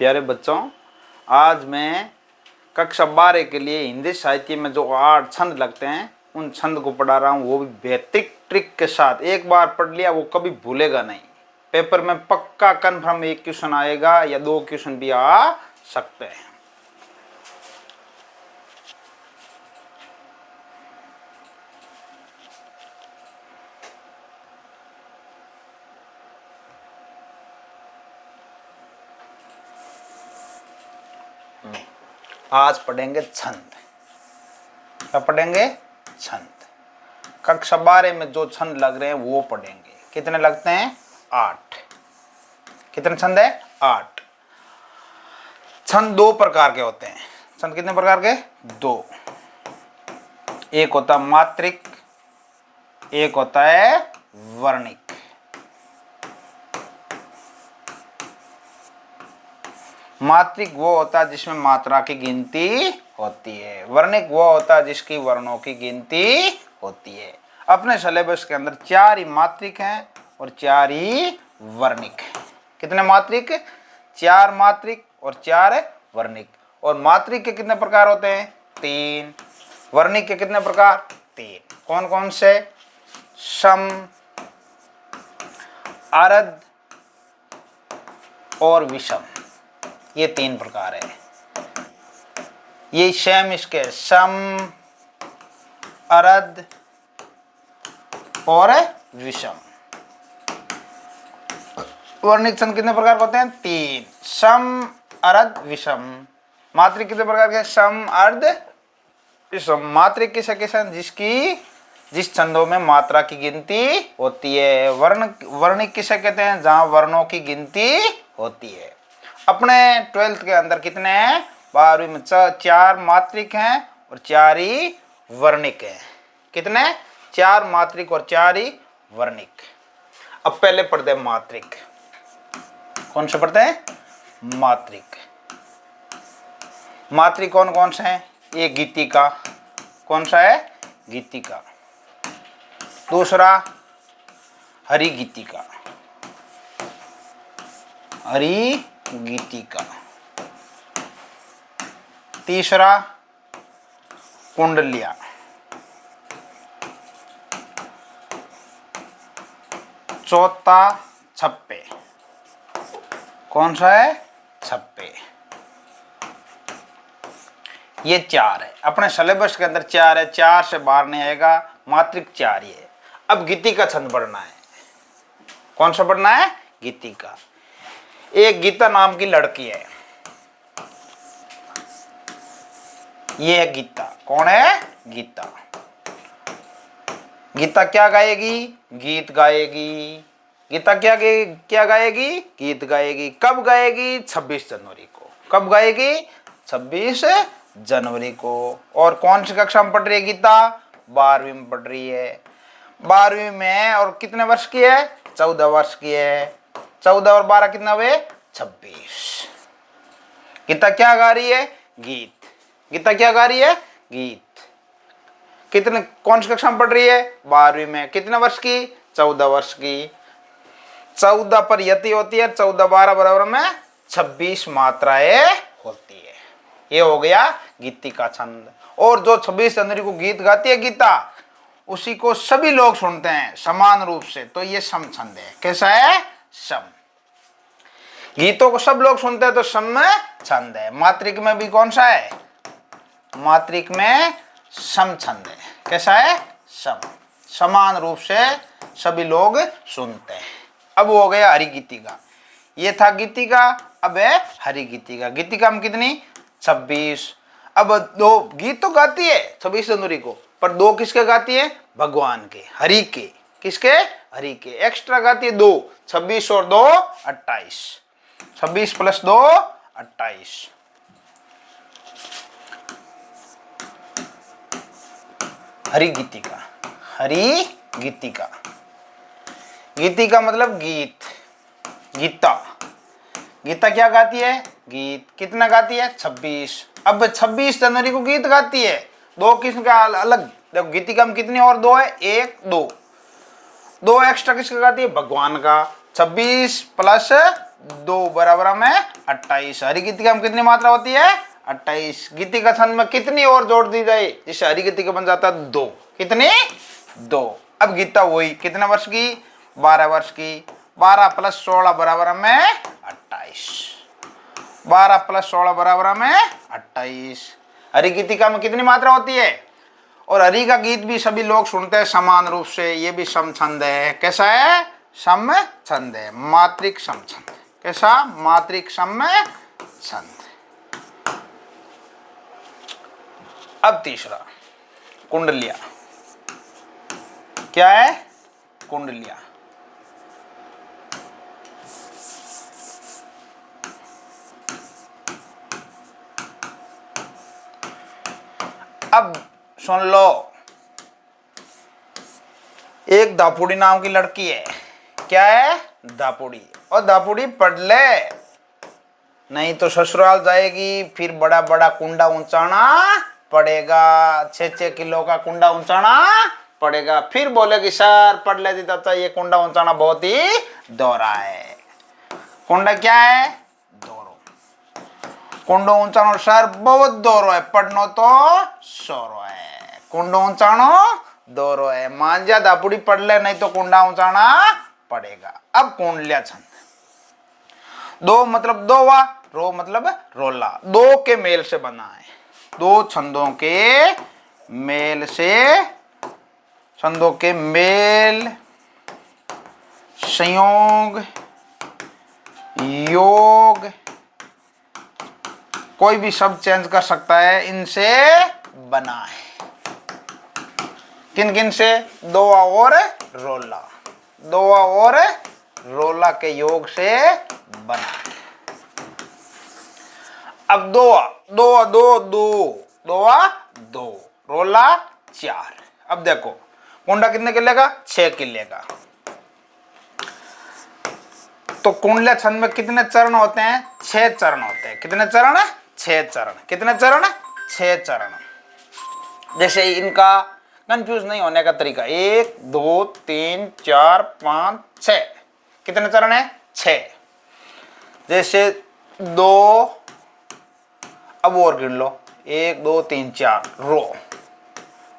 प्यारे बच्चों, आज मैं कक्षा 12 के लिए हिंदी साहित्य में जो 8 छंद लगते हैं उन छंद को पढ़ा रहा हूँ, वो भी बेहतरीन ट्रिक के साथ। एक बार पढ़ लिया वो कभी भूलेगा नहीं। पेपर में पक्का कन्फर्म एक क्वेश्चन आएगा या 2 क्वेश्चन भी आ सकते हैं। आज पढ़ेंगे छंद। क्या पढ़ेंगे? छंद। कक्षा 12 में जो छंद लग रहे हैं वो पढ़ेंगे। कितने लगते हैं? 8। कितने छंद है? 8। छंद 2 प्रकार के होते हैं। छंद कितने प्रकार के? 2। एक होता है मात्रिक, एक होता है वर्णिक। मात्रिक वो होता है जिसमें मात्रा की गिनती होती है। वर्णिक वो होता है जिसकी वर्णों की गिनती होती है। अपने सिलेबस के अंदर 4 ही मात्रिक हैं और 4 ही वर्णिक हैं। कितने मात्रिक? 4 मात्रिक और 4 वर्णिक। और मात्रिक के कितने प्रकार होते हैं? 3। वर्णिक के कितने प्रकार? 3। कौन कौन से? सम, अर्ध और विषम। ये 3 प्रकार है। ये सेम इसके सम, अर्ध और विषम। वर्णिक छंद कितने प्रकार के होते हैं? 3। सम, अर्ध, विषम। मात्रिक कितने प्रकार के? सम, अर्ध, विषम। मात्रिक किसे कहते हैं? जिस छंदों में मात्रा की गिनती होती है। वर्णिक किसे कहते हैं? जहां वर्णों की गिनती होती है। अपने 12th के अंदर कितने हैं? 12वीं में 4 मात्रिक हैं और 4 ही वर्णिक हैं। कितने? 4 मात्रिक और 4 ही वर्णिक। अब पहले पढ़ते हैं मात्रिक। कौन से पढ़ते हैं? मात्रिक। मात्रिक कौन कौन से हैं? एक गीतिका। कौन सा है? गीतिका। दूसरा हरि गीतिका। हरि गीतिका। तीसरा कुंडलिया। चौथा छप्पे। कौन सा है? छप्पे। ये 4 है। अपने सिलेबस के अंदर 4 है, 4 से बाहर नहीं आएगा। मात्रिक 4 ही है। अब गीतिका छंद पढ़ना है। कौन सा पढ़ना है? गीतिका। एक गीता नाम की लड़की है। ये है गीता। कौन है? गीता। गीता क्या गाएगी? गीत गाएगी। गीता क्या गाएगी? गीत गाएगी। कब गाएगी? 26 जनवरी को। कब गाएगी? 26 जनवरी को। और कौन सी कक्षा में पढ़ रही है गीता? 12वीं में पढ़ रही है। 12वीं में और कितने वर्ष की है? 14 वर्ष की है। 14 और 12 कितना हुए? 26। गीता क्या गा रही है? गीत। गीता क्या गा रही है? गीत। कितने कौन सी कक्षा में पढ़ रही है? 12वीं में। कितने वर्ष की? 14 वर्ष की। 14 पर यति होती है। 14 12 बराबर में 26 मात्राएं होती है। ये हो गया गीतिका छंद। और जो 26 जनवरी को गीत गाती है गीता, उसी को सभी लोग सुनते हैं समान रूप से, तो ये सम छंद है। कैसा है? सम। गीतों को सब लोग सुनते हैं तो सम छंद है। मात्रिक में भी कौन सा है? मात्रिक में सम छंद है। कैसा है? सम। समान रूप से सभी लोग सुनते हैं। अब हो गया हरि गीतिका। ये था गीतिका। अब है हरि गीतिका। गीतिका में कितनी? 26। अब 2 गीत तो गाती है 26 जनवरी को, पर 2 किसके गाती है? भगवान के, हरि के। किसके? हरि के। एक्स्ट्रा गाती है 2। 26 और 2 28। 26 + 2 28। हरि गीतिका। हरि गीतिका। गीतिका मतलब गीत। गीता। गीता क्या गाती है? गीत। कितना गाती है? 26। अब 26 जनवरी को गीत गाती है। 2 किस्म का अलग। देखो गीतिका में कितनी और 2 है? 1 2 2 एक्स्ट्रा किसका गाती है? भगवान का। 26 + 2 बराबर में 28। हरी गीतिका में कितनी मात्रा होती है? 28। गीतिका छंद में कितनी और जोड़ दी जाए जिससे हरी गीतिका बन जाता है 2? कितनी? 2। अब गीता वही कितने वर्ष की? 12 वर्ष की। 12 + 16 बराबर में 28। 12 + 16 बराबर में 28। हरी गीतिका में कितनी मात्रा होती है? और हरि का गीत भी सभी लोग सुनते हैं समान रूप से, ये भी सम छंद है। कैसा है? सम छंद है, मात्रिक सम छंद। कैसा? मात्रिक सम छंद। अब तीसरा कुंडलिया। क्या है? कुंडलिया। अब सुन लो, एक दापुड़ी नाम की लड़की है। क्या है? दापुड़ी। और दापुड़ी पढ़ ले, नहीं तो ससुराल जाएगी, फिर बड़ा बड़ा कुंडा ऊंचाना पड़ेगा। 6-6 किलो का कुंडा ऊंचाना पड़ेगा। फिर बोलेगी सर पढ़ लेती तब तक ये कुंडा ऊंचाना बहुत ही दोहरा है। कुंडा क्या है? दोरो। कुंडो ऊंचानो सर बहुत दोरो है, पढ़नो तो सोरो है। कुंडो ऊंचानो दोरो है। मान जा दापुड़ी पढ़ ले, नहीं तो कुंडा ऊंचाना पड़ेगा। अब कुंडलिया छंद। दो मतलब दोवा, रो मतलब रोला। दो के मेल से बना है। दो छंदों के मेल से, छंदों के मेल, संयोग, योग, कोई भी शब्द चेंज कर सकता है, इनसे बना है। किन किन से? दोआ और रोला। दोआ और रोला के योग से बना है। अब दोआ, दोआ दो, दोआ 2, रोला 4। अब देखो कुंडा कितने किले का? 6 किले का। तो कुंडलिया छंद में कितने चरण होते हैं? 6 चरण होते हैं। कितने चरण? 6 चरण। कितने चरण? 6 चरण। जैसे इनका कंफ्यूज नहीं होने का तरीका, 1 2 3 4 5 6। कितने चरण है? 6। जैसे 2, अब और गिन लो, 1 2 3 4, रो।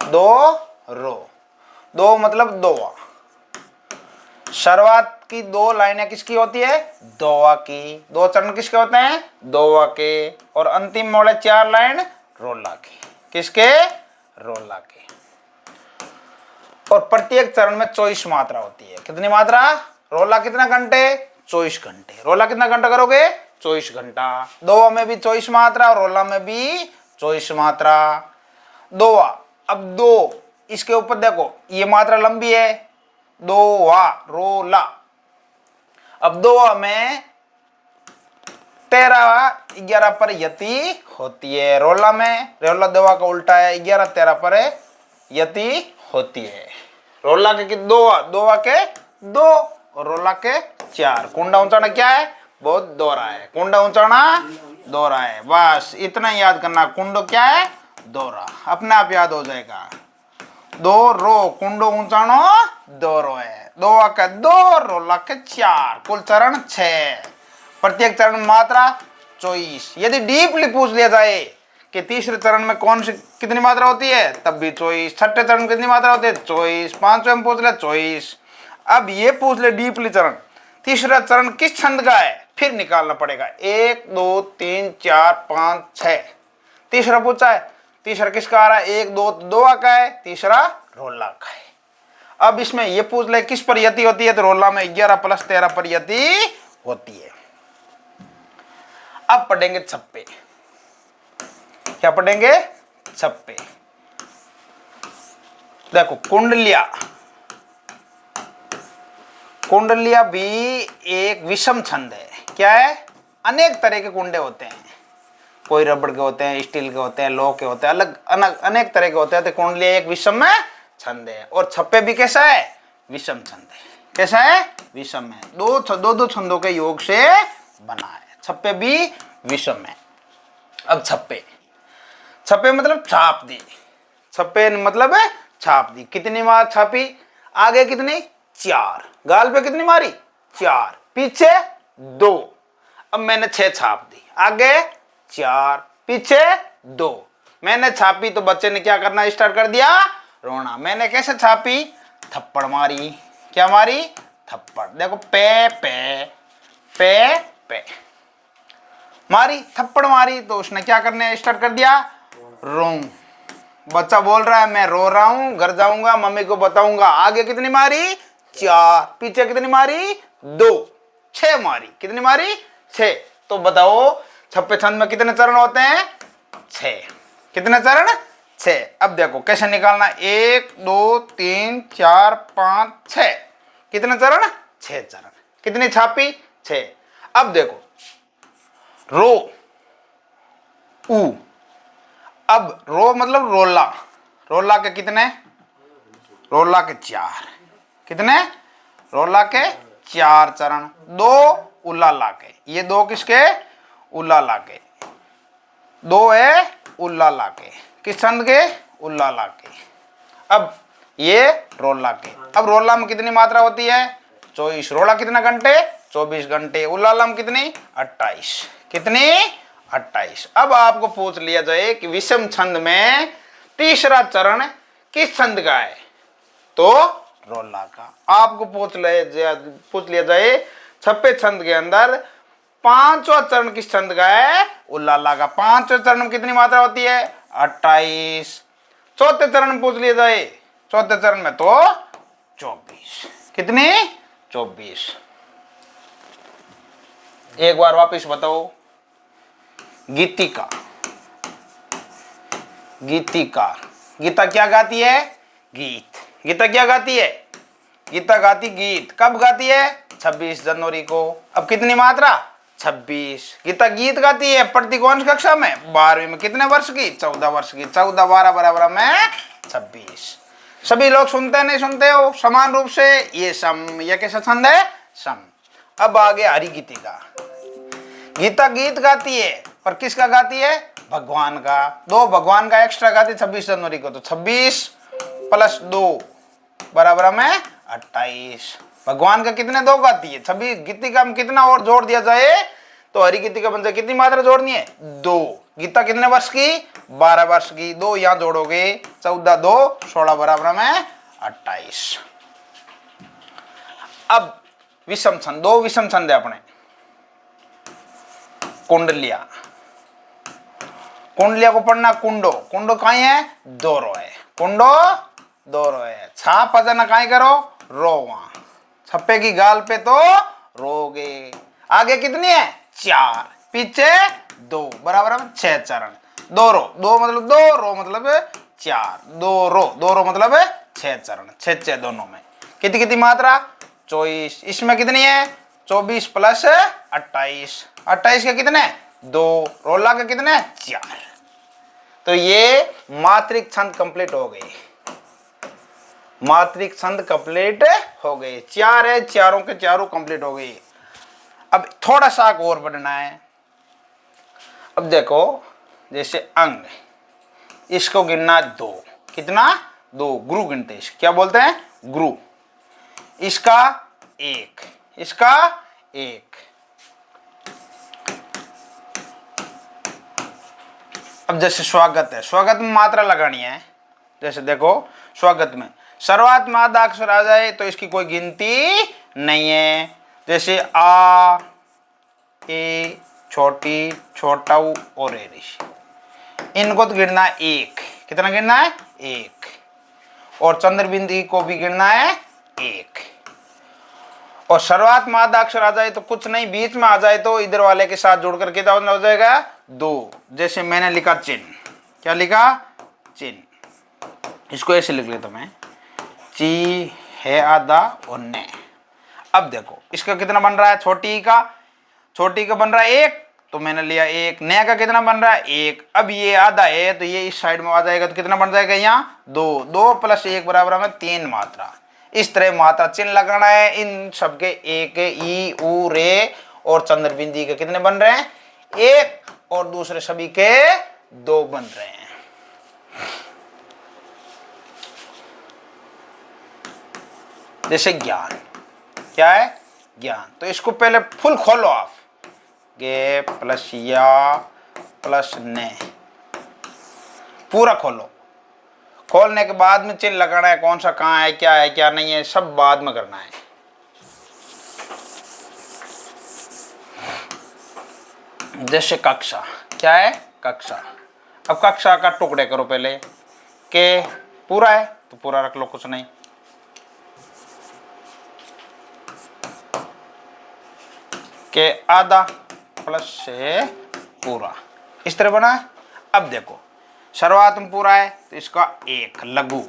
2 रो। 2 मतलब दोआ। शुरुआत की 2 लाइनें किसकी होती है? दोआ की। 2 चरण किसके होते हैं? दोआ के। और अंतिम मोड़े 4 लाइन रोला की। किसके? रोला के। और प्रत्येक चरण में 24 मात्रा होती है। कितनी मात्रा? रोला कितना घंटे? 24 घंटे। रोला कितना घंटा करोगे? 24 घंटा। दोआ में भी 24 मात्रा और रोला में भी 24 मात्रा। दोआ, अब 2 इसके ऊपर देखो, ये मात्रा लंबी है, दोआ रोला। अब दोआ में 13-11 पर यति होती है। रोला में, रोला दोआ का उल्टा है, 11-13 पर यति होती है। रोला के दोआ, दोआ के 2 और रोला के 4। कुंडा ऊंचाना क्या है? बहुत दोहरा है। कुंडा ऊंचाना दोहरा है। बस इतना याद करना, कुंडो क्या है? दोहरा। अपने आप याद हो जाएगा। 2 रो, कुंडो ऊंचानो दोरो है। दोआ के 2, रोला के 4। कुल चरण 6। प्रत्येक चरण में मात्रा 24। यदि डीपली पूछ लिया जाए कि तीसरे चरण में कौन सी कितनी मात्रा होती है, तब भी 24। छठे चरण में कितनी मात्रा होती है? 24। पांचवें में पूछ ले 24। अब ये पूछ ले डीपली चरण, तीसरा चरण किस छंद का है, फिर निकालना पड़ेगा। 1 2 3 4 5 6। तीसरा पूछा है, तीसरा किसका आ रहा है? 1 2 दोआ का है, तीसरा रोला का है। अब इसमें ये पूछ ले किस पर यति होती है, तो रोला में 11 + 13 पर यति होती है। अब पढ़ेंगे छप्पे। क्या पढ़ेंगे? छप्पे। देखो कुंडलिया, कुंडलिया भी एक विषम छंद है। क्या है? अनेक तरह के कुंडे होते हैं, कोई रबड़ के होते हैं, स्टील के होते हैं, लोह के होते हैं, अलग अनेक तरह के होते हैं। तो कुंडलिया एक विषम छंद है। और छप्पे भी कैसा है? विषम छंद है। कैसा है? विषम है। दो छंदों के योग से बना है। छप्पे भी विषम है। अब छप्पे, छप्पे मतलब छाप दी। छप्पे मतलब है छाप दी। कितनी मार छापी? आगे कितनी? 4। गाल पे कितनी मारी? 4। पीछे 2। अब मैंने 6 छाप दी, आगे 4, पीछे 2। मैंने छापी तो बच्चे ने क्या करना स्टार्ट कर दिया, रोना। मैंने कैसे छापी, थप्पड़ मारी। क्या मारी, थप्पड़। देखो पे पे पे पे मारी, थप्पड़ मारी तो उसने क्या करने स्टार्ट कर दिया, रो। बच्चा बोल रहा है मैं रो रहा हूं, घर जाऊंगा मम्मी को बताऊंगा। आगे कितनी मारी, 4, पीछे कितनी मारी, 2, 6 मारी। कितनी मारी, 6। तो बताओ छप्पे छंद में कितने चरण होते हैं, 6। कितने चरण, 6। अब देखो कैसे निकालना, 1 2 3 4 5 6। कितने चरण, 6 चरण। कितनी छापी, 6। अब देखो रो ऊ, अब रो मतलब रोला। रोला के कितने, रोला के 4। कितने, रोला के 4 चरण। 2 उल्लाला के, ये 2 किसके, उल्लाला के। 2 है उल्लाला के, किस छंद के, उल्लाला के। अब ये रोला के। अब रोला में कितनी मात्रा होती है, 24। रोला कितना घंटे, 24 घंटे। उल्लाला में कितनी, 28। कितनी, 28। अब आपको पूछ लिया जाए कि विषम छंद में तीसरा चरण किस छंद का है, तो रोला का। आपको पूछ लिया जाए छप्पे छंद के अंदर पांचवा चरण किस छंद का है, उल्लाला का। पांचवें चरण में कितनी मात्रा होती है, 28। चौथे चरण में पूछ लिया जाए, चौथे चरण में तो 24। कितनी, 24। एक बार वापिस बताओ, गीतिका, गीतिका। गीता क्या गाती है, गीत। गीता क्या गाती है, गीता गाती गीत। कब गाती है, 26 जनवरी को। अब कितनी मात्रा, 26। गीता गीत गाती है, पढ़ती कौन सी कक्षा में, 12वीं में। कितने वर्ष की, 14 वर्ष की। 14 12 बराबर में 26। सभी लोग सुनते नहीं सुनते हो समान रूप से, ये सम, ये कैसा छंद है, सम। अब आगे हरि गीतिका। गीता गीत गाती है पर किसका गाती है, भगवान का। 2 भगवान का एक्स्ट्रा गाती 26 जनवरी को, तो 26 + 2 बराबर में 28। भगवान का कितने 2 गाती है, 26। गीतिका में कितना और जोड़ दिया जाए तो हरि गीतिका बन जाए। कितनी मात्रा जोड़नी है, 2। गीता कितने वर्ष की, 12 वर्ष की। 2 यहां जोड़ोगे, 14 2 16 बराबर में 28। अब विषम छंद, 2 विषम छंद है अपने। कुंडलिया, कुंडलिया को पढ़ना, कुंडो। कुंडो कहाँ है, दोरो है। कुंडो दोरो है। छाप अचानक कहीं करो, रो। वहां छप्पे की गाल पे तो रोगे। आगे कितनी है, 4, पीछे 2 बराबर में 6 चरण। 2 रो, 2 मतलब 2, रो मतलब 4। 2 रो मतलब 6 चरण। 6 6 दोनों में। कितनी कितनी मात्रा, 24। इसमें कितनी है, 24 + 28। 28 के कितने, 2। रोला के कितने, 4। तो ये मात्रिक छंद कंप्लीट हो गए। मात्रिक छंद कंप्लीट हो गए। 4 है, चारों के चारों कंप्लीट हो गए। अब थोड़ा सा और बढ़ना है। अब देखो जैसे अंग, इसको गिनना 2। कितना, 2। गुरु गिनते हैं, क्या बोलते हैं, गुरु। इसका 1, इसका 1। अब जैसे स्वागत है, स्वागत में मात्रा लगानी है। जैसे देखो स्वागत में शुरुआत में आधा अक्षर आ जाए तो इसकी कोई गिनती नहीं है। जैसे आ, ए, छोटी, छोटा ऊ और एरिश, इनको तो गिनना है 1। कितना गिनना है, 1। और चंद्रबिंदी को भी गिनना है 1। और शुरुआत में आधा अक्षर आ जाए तो कुछ नहीं, बीच में आ जाए तो इधर वाले के साथ जोड़कर कितना हो जाएगा, 2। जैसे मैंने लिखा चिन्ह, क्या लिखा, चिन्ह। इसको ऐसे लिख लेता मैं, ची है आधा और ने। अब देखो इसका कितना बन रहा है, छोटी का बन रहा है 1, तो मैंने लिया 1। नया का कितना बन रहा है, 1। अब ये आधा है तो ये इस साइड में आ जाएगा, तो कितना बन जाएगा यहाँ, 2। 2 + 1 बराबर में 3 मात्रा। इस तरह मात्रा चिन्ह लगाना है। इन सबके 1, ई, ऊ, रे और चंद्रबिंदी के कितने बन रहे हैं, 1, और दूसरे सभी के 2 बन रहे हैं। जैसे ज्ञान, क्या है, ज्ञान। तो इसको पहले फुल खोलो आप, गे प्लस या प्लस ने, पूरा खोलो। खोलने के बाद में चिन्ह लगाना है, कौन सा कहाँ है क्या नहीं है, सब बाद में करना है। जैसे कक्षा, क्या है कक्षा। अब कक्षा का टुकड़े करो पहले, के पूरा है तो पूरा रख लो, कुछ नहीं। के आधा प्लस से पूरा, इस तरह बना है। अब देखो शुरुआत में पूरा है तो इसका एक लघु,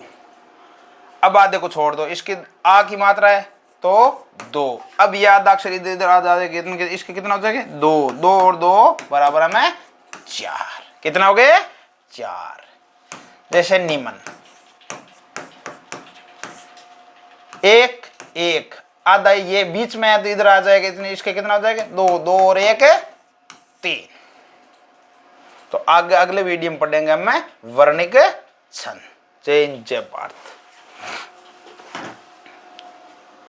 अब आधे को छोड़ दो, इसकी आ की मात्रा है तो 2। अब ये आधा अक्षर इधर इधर आधा इसके कितना हो जाएगा 2, 2 और 2 बराबर हमें 4। कितना हो गए 4। जैसे निमन, एक एक आधा ये बीच में है तो इधर आ जाएगा, इतने इसके कितना हो जाएगा 2, 2 और 1 3। तो आगे अगले वीडियो में पढ़ेंगे हमें वर्णिक छंद। जय हिंद जय भारत।